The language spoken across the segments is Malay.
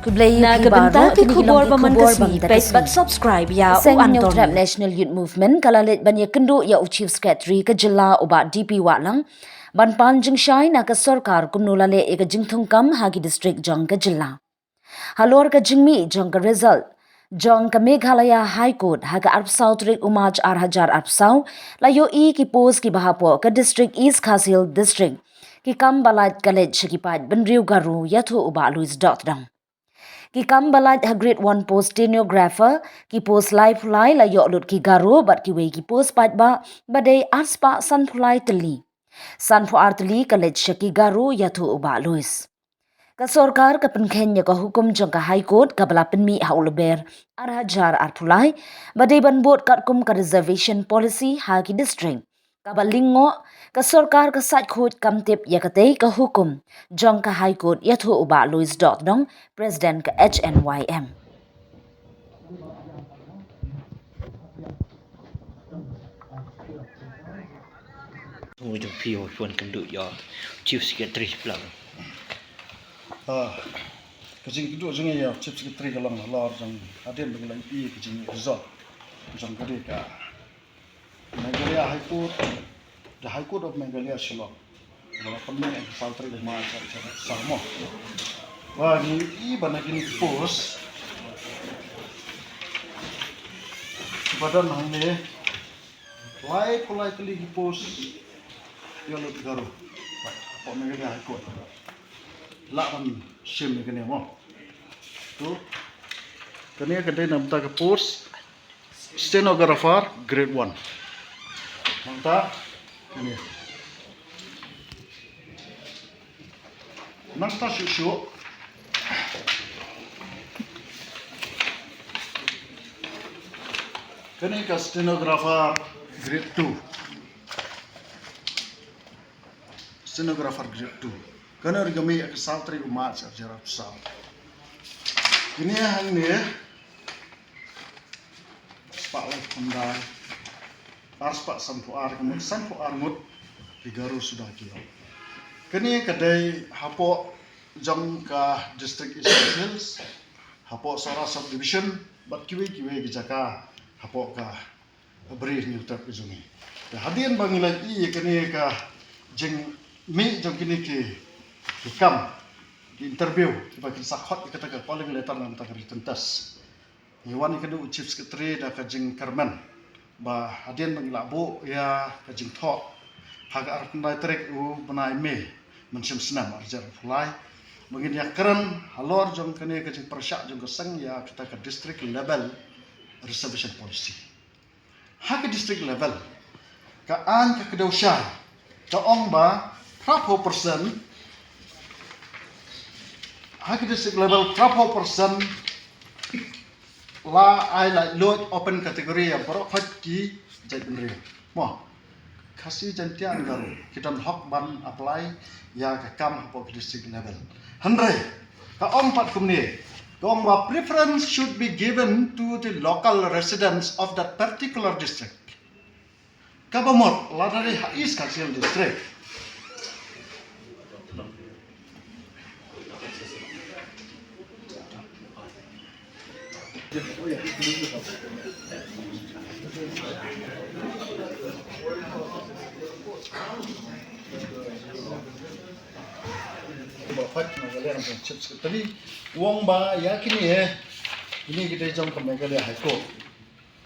Na gabenta ki khubor baman kasmi page but subscribe ya u anton National Youth Movement kalalet banya kendo ya u Chief Secretary ka jilla uba DP walang ban panjing shai na ka Sorkar kumnulale e ka jingthungkam hagi district jong ka jilla halor ka jingmi jong ka result jong ka Meghalaya High Court haga arpsau trik umaj arhajar arpsau layo e ki pos ki bahapo ka district East Khasil district ki kam balat kalet shikipat benriu garu yatho uba Louis dot dang ki kam balat ha grade 1 post stenographer ki post live fulai la yo lut ki garo bat ki we ki post pat ba badai arspa san fulai teli san fu artli kalet shaki garo yatho uba Louis ka Sorkar ka penkhen ya ka hukum jong ka High Court ka bala penmi haulber arhajar arthulai badai ban bot kat kum ka reservation policy ha ki district ka balingo ka Sorkar ka sat khut kam tip ya ka tei ka hukum jong ka High Court ya thu uba Louis dot dong president ka HNYM Tôi trong phiêu phần cần đủ do chief secretary plan. Cái gì cũng dùng nhiều chief secretary cái lòng lo rằng adem dengan lagi cái gì result rằng cái đấy cả Meghalaya High Court the High Court of Meghalaya Shillong kalau kami yang filter di mana cara sama wah ini banyak ini post badan hanya polite post yang lebih garu apa Meghalaya High Court lawan sim ni kena mo tu kena kedai nampak ke post stenographer grade 1 nampak kena nampak susu kena ke stenographer grade 2 stenographer grade 2 kena kami kesal teri umat sejarah besar. Ini yang ni, pak lek pendai, pak sampuar mut, tigaru sudah kio. Kini kedai hapo jam ka district East Hills, hapo Sorkar subdivision, bat kiwe gejaka hapo ka beri ni utar kejungi. Hadian bangilan i kini ka jeng mi jam kini ki Hikam di interview bagi sakhot kita ke calling letter nam tak written test. Iwan ikadu chief secretary da kajing Kerman ba hadien manglabu ya kajing tho haga arpendai trek u benai me mensim senam arjar fulai mungkin ya keren halor jong kene kajing persyak jong keseng ya kita ke district level reservation policy. Haga district level ka an ka kedausyah ka ong ba 30% hak district level 30% la ai la load open kategori yang berokhat ki jai benri mo kasih jantian garu kita hok ban apply ya ke kam hapo district level handre ka ong pat kumni kong wa preference should be given to the local residents of that particular district kabamot la dari East Khasil district Bapak Meghalaya dan chief secretary uang ba yakin ini kita jom ke Meghalaya High Court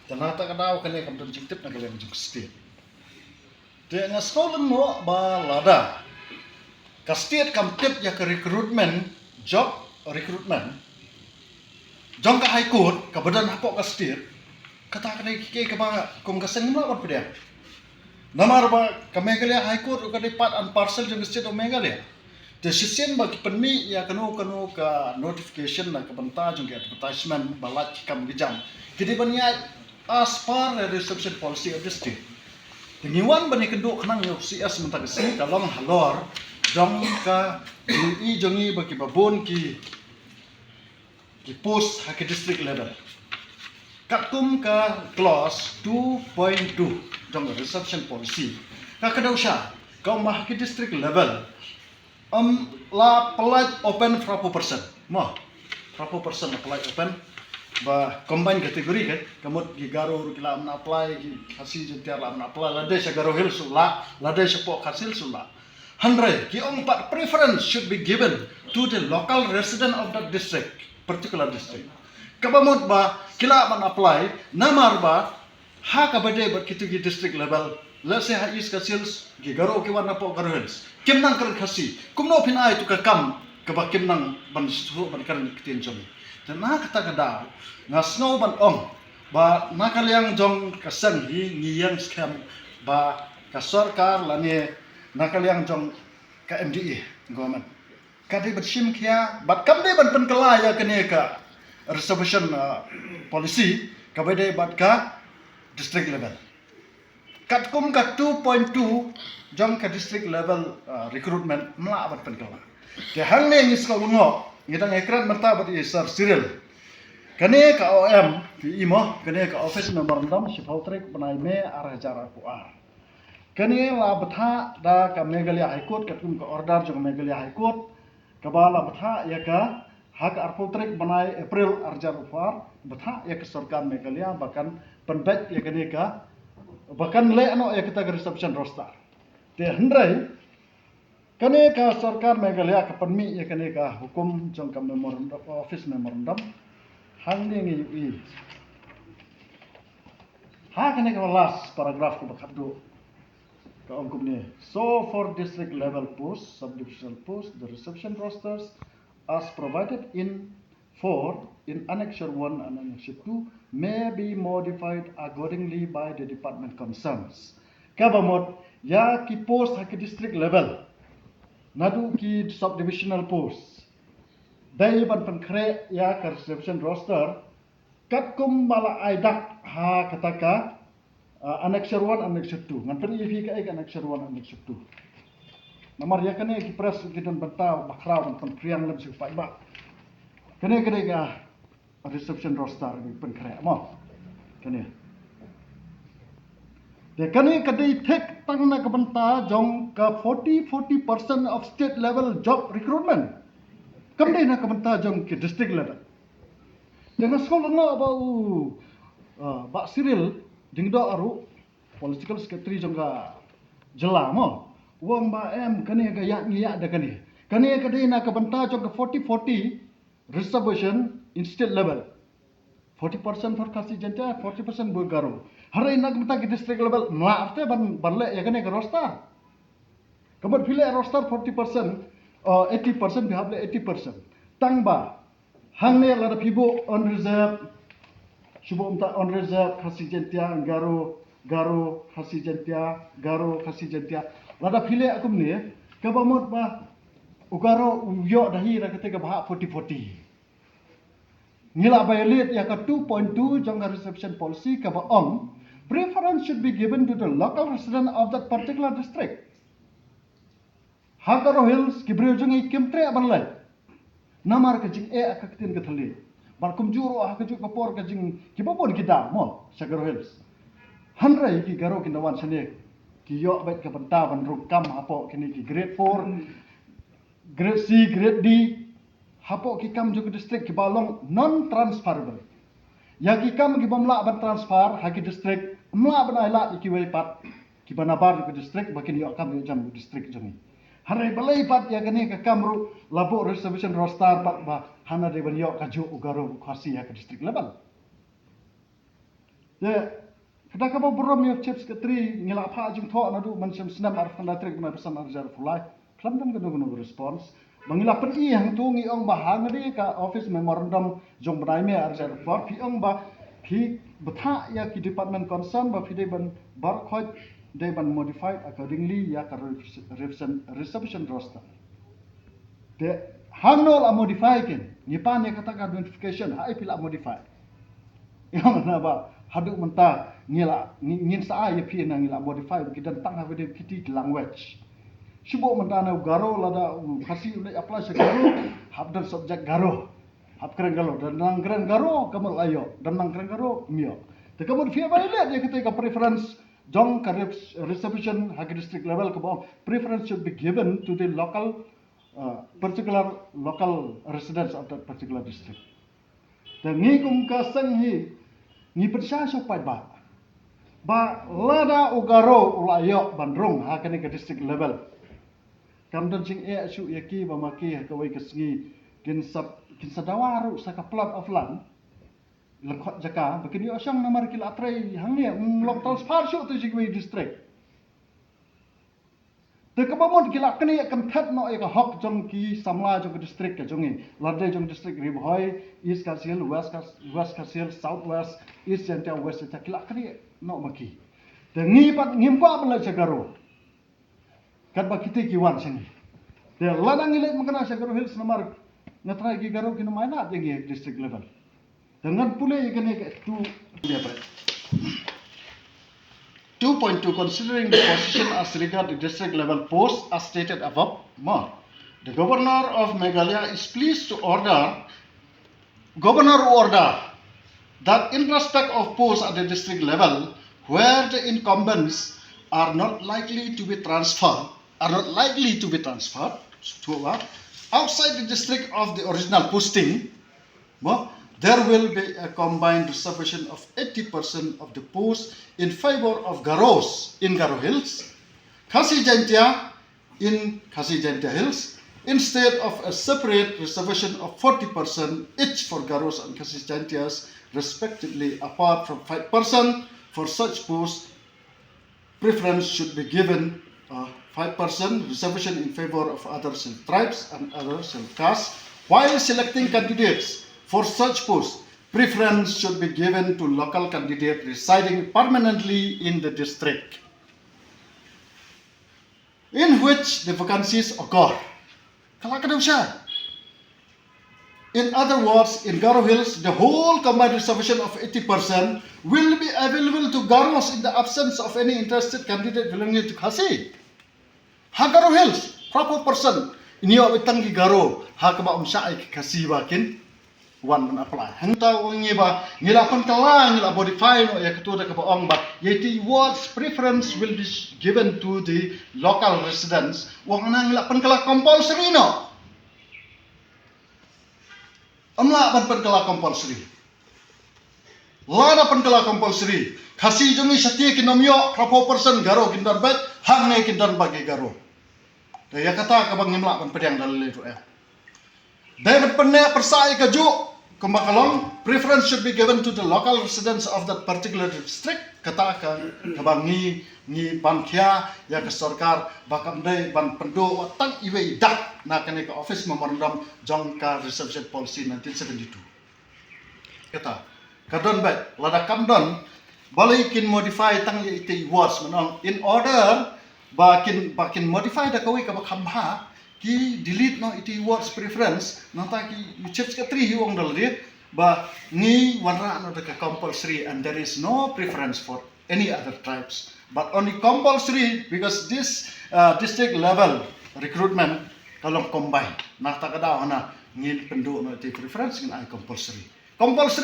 ternyata kadau kene kam jingtip Meghalaya jung state dia ngaskolan mo ba lada ka state kam tip ya ke recruitment job recruitment jong ka High Court ka badan hapok ka state kata kene ke ba kum ka seng mo ba pede namar ba ka Meghalaya High Court ka di part and parcel jong state of Meghalaya the system bagi penmi ya kanu ka notification na ka banta jong advertisement balat kam gejam kidi banya as per the reception policy of the state tengiwan bani kendo khnang yo CS mentag sing kalong halor jong ka jongi bagi babon ki post hak district level katum ka clause 2.2 jong reception policy ka kadausa ka mah ki district level la pelat open 100% mah berapa persen apply open ba combine kategori kan kamut gi garo kila amna apply gi khasi jentiar la amna apply lade sa garo hil sula lade sa po khasil sula 100 ki ong pat preference should be given to the local resident of that district particular district kabamut ba kila man apply namar ba ha kabade ba kitu gi district level let's say ha is kasils gi garo ki warna po garo hils kimnang kan khasi kumno phinai tu ka kam ka kimnang ban su ban kan kitin jomi dan na kata kada na snow ban ong ba nakaliang jong kasang hi ngiyang scam ba ka Sorkar lani nakaliang jong ka MDE government kadi bersim kia bat kamde ban penkala ya kene ka reservation policy kabede bat ka district level katkum ka 2.2 jong ka district level recruitment mla bat penkala ke hangne ngis ko ngo ngidang ekran mata bat isar serial kane ka OM fi imo kane ka office memorandum shifautrek banai me arajara puar kane la batha da ka Meghalaya High Court katum ka order jong Meghalaya High Court ka bala batha ya ka hak arputrek banai April arjar puar batha ya ka Sorkar Meghalaya bahkan penbet ya kane ka bahkan le ano ya kita reception roster te hendrai kane ka Sorkar Meghalaya ka panmi ya kane ka hukum jong ka memorandum office memorandum hangde ngi ha kane ka last paragraph ko bakaddo ka ongkum ni so for district level posts subdivisional posts the reception rosters as provided in annexure 1 and annexure 2 may be modified accordingly by the department concerns kabamot ya ki post ha ki district level nadu ki subdivisional posts dai ban pankre ya ka reception roster katkum mala aidak ha kataka annexure 1 annexure 2 ngan pen ifi ka annexure 1 annexure 2 namar ya kane ki press kidan banta bakra ban priang lem su pai ba kane ka reception roster ni pankre mo kane de kane kadai thek tangna ka banta jong ka 40% of state level job recruitment kamde na ka banta jong ki district level dengan sekolah no ba Cyril dingdo aru political secretary jong ka jela mo wang ba em kane ka ya ngiya da kane kadai na ka banta jong ka 40 reservation in state level 40% for kasi jenta 40% burgaro harai nak mata ki district level ma arte banle ya kane ka roster kabar phile roster 40% 80% bihable 80% tangba hangne lada pibo on reserve shubo umta on reserve kasi jentia garo kasi jentia lada phile akum ni kabamot ba ugaro uyo dahi ra kete ka bah 40 ngila violate ya ka 2.2 jong reception policy ka ba on preference should be given to the local resident of that particular district Hagaro Hills kibreu jungi kimtre abanlai namar ka jing ka kitin ka thali bar kum juro ha ka ju ka por ka jing kibapon kita mo Sagaro Hills hanrai ki garo kinawan sane ki yo bet ka banta ban ru kam apo kini ki grade 4 grade C grade D hapo ki kam ju district ki balong non transferable ya ki kam ki bamla ban transfer ha ki district mla ban aila ki wei pat ki banabar ki district bakin yo kam yo jam district jungi harai balai pat ya kene ka kamru labo reservation roster pat ba hana de ban yo ka ju ugaro khasi ya ka district level ya kada ka borom yo chips ka 3 ngila pha jung tho na du man sem snam ar fanda trek na pesan ar jar fulai klam dan gano response bangila per i hang tu ngi ong ba hang de ka office memorandum jong banai me ar jar for pi ong ba phi batha ya ki department concern ba phi de ban bar khoi they been modified accordingly ya ka reception roster the hanol a modify ken ni pa ne kata ka notification ha ipil a modify yang na ba hadu menta ngila ngin sa ya pi na ngila modify ki dan tang ha de kiti language shubo menta na garo lada khasi le apply sa garo habdan subject garo hab kren galo dan nang kren garo kamal ayo dan nang kren garo mio te kamud fi ba ile dia kata ka preference jong ka reservation hagi district level ko preference should be given to the local particular local residents of that particular district. Dan ni kum ka sang hi ni persya so pai ba lada ugaro ulayo bandrung ha kani ke district level. Kam dan sing su yaki ba maki ha kawai kesngi kin sadawaru sa ka plot of land lekot jaka bakini osang namar kila atrai hangni local spar su tu jigwi district. Te kabamon kila kani kan that no ek hok jong ki samla jong district ke jongi ladai jong district ribhoi east kasil west kasil south west east central west kila kani no maki te ngi pat ngim pa bala chagaro kat ba kiti ki wan sini te ladang ile makana chagaro hills namar natra ki garo ki maina jengi district level dengan pule ikane tu dia pa 2.2 Considering the position as regard the district level posts as stated above, the Governor of Meghalaya is pleased to order that in respect of posts at the district level where the incumbents are not likely to be transferred to outside the district of the original posting, there will be a combined reservation of 80% of the posts in favor of Garos in Garo Hills, Khasi Jaintia in Khasi Jaintia Hills, instead of a separate reservation of 40% each for Garos and Khasi Jaintias respectively, apart from 5% for such posts. Preference should be given 5% reservation in favor of other tribes and other castes. While selecting candidates for such posts, preference should be given to local candidate residing permanently in the district in which the vacancies occur. In other words, in Garo Hills, the whole combined reservation of 80% will be available to Garos in the absence of any interested candidate belonging to Khasi. Ha Garo Hills, proper person. Ini awak tangi Garo, ha kaba umsai Khasi bakin. One man apply. Hanta ungi ba ngilapan kalang ngila modify no ya ketua ka baong ba yeti words preference will be given to the local residents wang nang ngilapan kala compulsory no amla pan kala compulsory lada pan kala compulsory Khasi jongi sati kinomyo proper person Garo kindan bat hang ne kindan bagi Garo ya kata ka bang ngimla pan pedang dalil itu Dapat pernah persai keju Kumakalong, preference should be given to the local residents of that particular district. Katakan, kabang ni pankia ya ke Sorkar bakam dai ban pendo watang iwe dak na kene ke office memorandum jongka reservation policy 1972. Kata, kadon bet lada kamdon balikin modify tang ite words menong in order bakin modify da kawi ka bakhamha ki delete no iti words preference nanta ki chips ka 3 hiwang dal dia ba ni wanra no ka compulsory and there is no preference for any other tribes but only compulsory because this district level recruitment kalau combine nata kada na ni pendu no iti preference ngin ai compulsory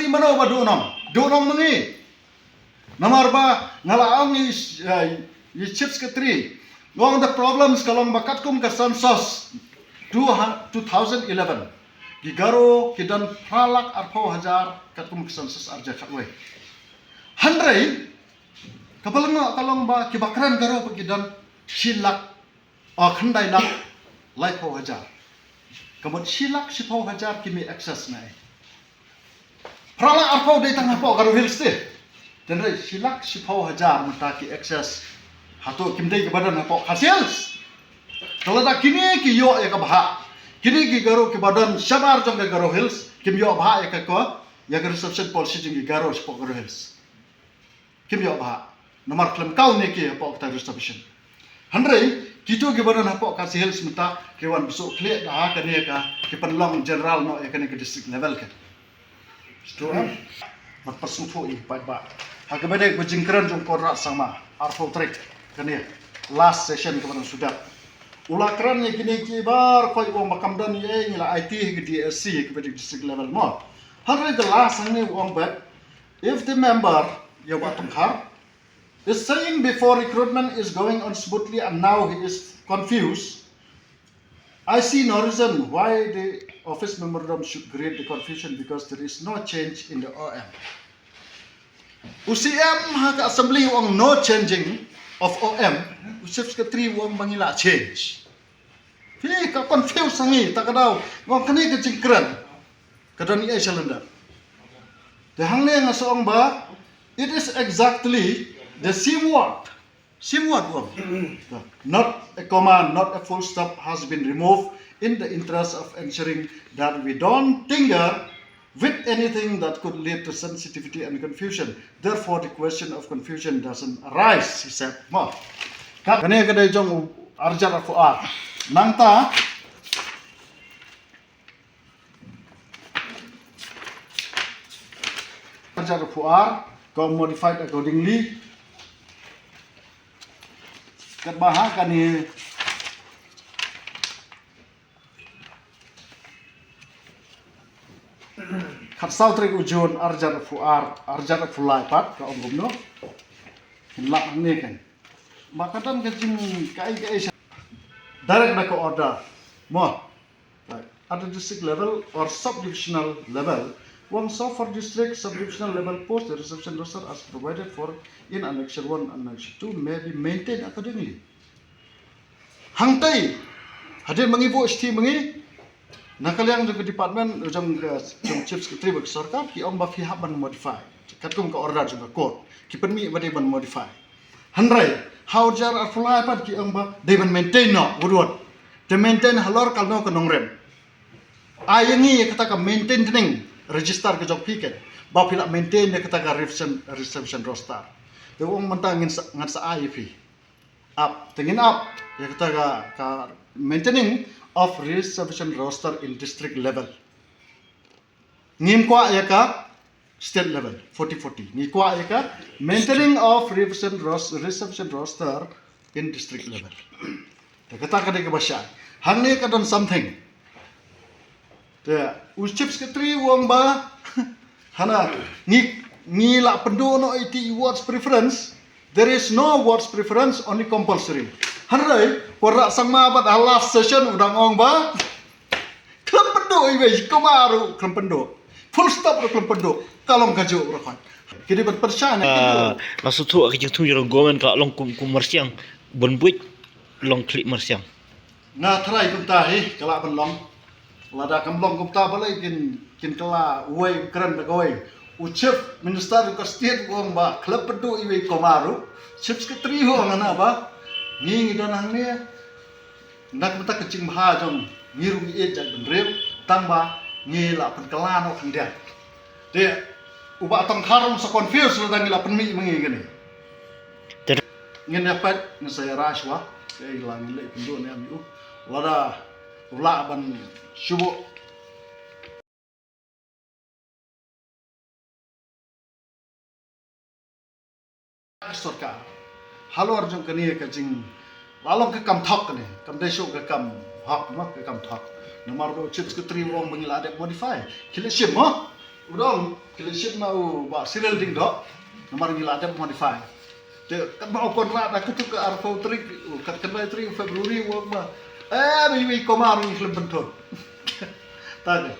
mano ba dunong mengi namar ba ngalaang ni chips ka 3 one of the problems kalong bakat kum ka census 2011 di Garo kidan halak arpo hajar kat kum ka census arja katwe handrai kalong ba kibakran Garo kidan silak khandai lak lai po hajar kamot silak si po hajar kimi access nai halak arpo dei tang po Garo Hills te dan silak si po hajar mutaki access Hato kimdai ke badan apa hasil. Kalau tak kini kiyo ya ke bahak. Kini ki Garo ke badan sabar jong ke Garo Hills. Kim yo bahak ya ke ko ya ke reception policy jong ke Garo spok Garo Hills. Kim yo bahak. Nomor klaim kau ni ki apa kita reservation. Handrai kito ke badan apa kasih Hills minta kewan besok clear dah ke ni ke penlong general no ya ke district level ke. Setuju? Berpersungfu i baik-baik. Hakabede bejingkran jong korak sama arfo trek. Kani last session kepada sudah ulakran ni kini kibar koi wong makamdan ye ngila IT ke DSC kepada district level mo hari the last ni wong bet if the member ya watung har is saying before recruitment is going on smoothly and now he is confused I see no reason why the office memorandum should create the confusion because there is no change in the OM. UCM haka assembly wang no changing of OM, chief secretary wang mangila change. Fili ka confuse sangi takadaw wang kani ka jingkran kadani ay salanda. The hangne nga soong ba, it is exactly the same word. Same word wang. Not a comma, not a full stop has been removed in the interest of ensuring that we don't tinker with anything that could lead to sensitivity and confusion. Therefore, the question of confusion doesn't arise, he said. Mo, kani kada jong arjar fuar. Nangta arjar fuar, go modified accordingly. Katbaha kani kat sautrik ujon arjar fulai pat ka om gumno hinlak ni kan makatan kecing kai direct na ko order mo at the district level or subdivisional level one so for district subdivisional level post the reception roster as provided for in annexure 1 and annexure 2 may be maintained accordingly hangtai hadir mangibo sti mangi nakaliang jong department jong chief secretary bagi Sorkar ki om ba pihak ban modify katum ka order jong court ki permi ba de ban modify hanrai how jar afulai pat ki om ba de ban maintain no wudwot de maintain halor kalno ka nongrem ayangi kata ka maintain tening register ke jong piket ba pila maintain ne kata ka reservation roster de wong mentang ngan sa IEP up tengin up ya kata ka maintaining of reservation roster in district level. Ngim kwa ya ka state level 40-40. Ni kwa ya ka maintaining of reservation roster in district level. Kata ka de ka basya. Hang ni ka don something. Te chief secretary wong ba hana ni la pendo no 80 words preference. There is no words preference, only compulsory. Hanrai, pora sama bat last session udang ong ba? Klempendo iwe kemaru klempendo. Full stop klempendo. Kalong kajo rakan. Kini berpersana. Maksud tu aku jeng tu jero gomen ka long kum mersiang bon buit long klik mersiang. Na try kumta he kala benlong. Lada kamlong kumta balai kin kala uai keren da goi. Ucap minister ke state wong ba klempendo iwe kemaru. Chief secretary wong ana ba? Ni danang ni nak mata kecing bah jong ngiru ni ejak benrem tamba ni la pen kelan ok dia de uba tang harum so confuse lo dang la pen mi mengi gini ngin dapat ni saya raswa ke ilang le pendo ni ami lada ula ban subuh Sorkar halo arjun kani kajing lalong ke kam thok ni kam desho ke kam hak ma ke kam thok nomor do chips ke tri wong bangila ada modify kileship ma udong kileship mau ba serial ding do nomor ngila ada modify de kan ba kontrak aku tu ke arfo tri kat kenai 3 Februari wong ma bi komaru film benton tadi